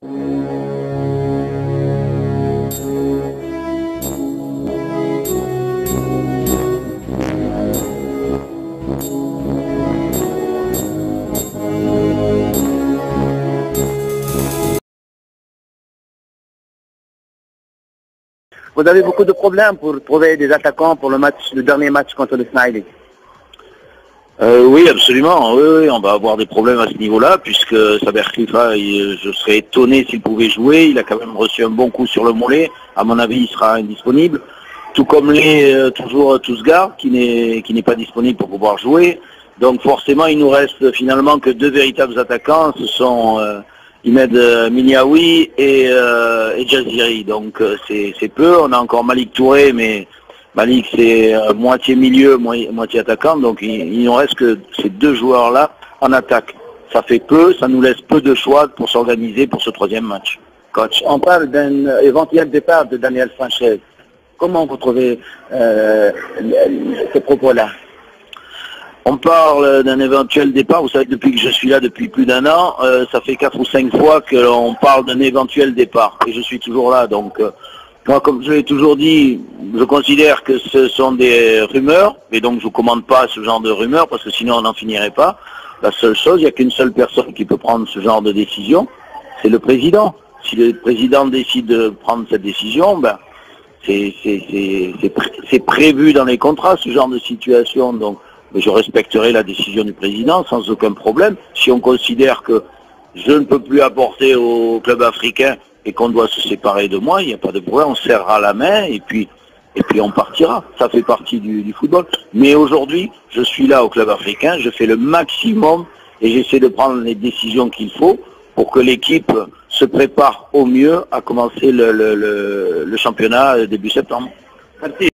Vous avez beaucoup de problèmes pour trouver des attaquants pour le dernier match contre le Smiley. Oui, absolument. Oui, on va avoir des problèmes à ce niveau-là, puisque Saber Khalifa, je serais étonné s'il pouvait jouer. Il a quand même reçu un bon coup sur le mollet. À mon avis, il sera indisponible. Tout comme l'est toujours Tousgar, qui n'est pas disponible pour pouvoir jouer. Donc forcément, il nous reste finalement que deux véritables attaquants. Ce sont Imed Miniaoui et Jaziri. Donc c'est peu. On a encore Malik Touré, mais Malik c'est moitié milieu, moitié attaquant. Donc il nous reste que ces deux joueurs-là en attaque. Ça fait peu, ça nous laisse peu de choix pour s'organiser pour ce troisième match. Coach, on parle d'un éventuel départ de Daniel Sanchez. Comment vous trouvez ces propos-là? On parle d'un éventuel départ. Vous savez, depuis que je suis là depuis plus d'un an, ça fait 4 ou 5 fois que l'on parle d'un éventuel départ. Et je suis toujours là. Donc, moi, comme je l'ai toujours dit, je considère que ce sont des rumeurs. Et donc, je ne commande pas ce genre de rumeurs parce que sinon, on n'en finirait pas. La seule chose, il n'y a qu'une seule personne qui peut prendre ce genre de décision, c'est le président. Si le président décide de prendre cette décision, ben, c'est prévu dans les contrats, ce genre de situation. Donc, je respecterai la décision du président sans aucun problème. Si on considère que je ne peux plus apporter au club africain et qu'on doit se séparer de moi, il n'y a pas de problème, on serrera la main et puis on partira. Ça fait partie du football. Mais aujourd'hui, je suis là au club africain, je fais le maximum et j'essaie de prendre les décisions qu'il faut pour que l'équipe se prépare au mieux à commencer le championnat début septembre. Merci.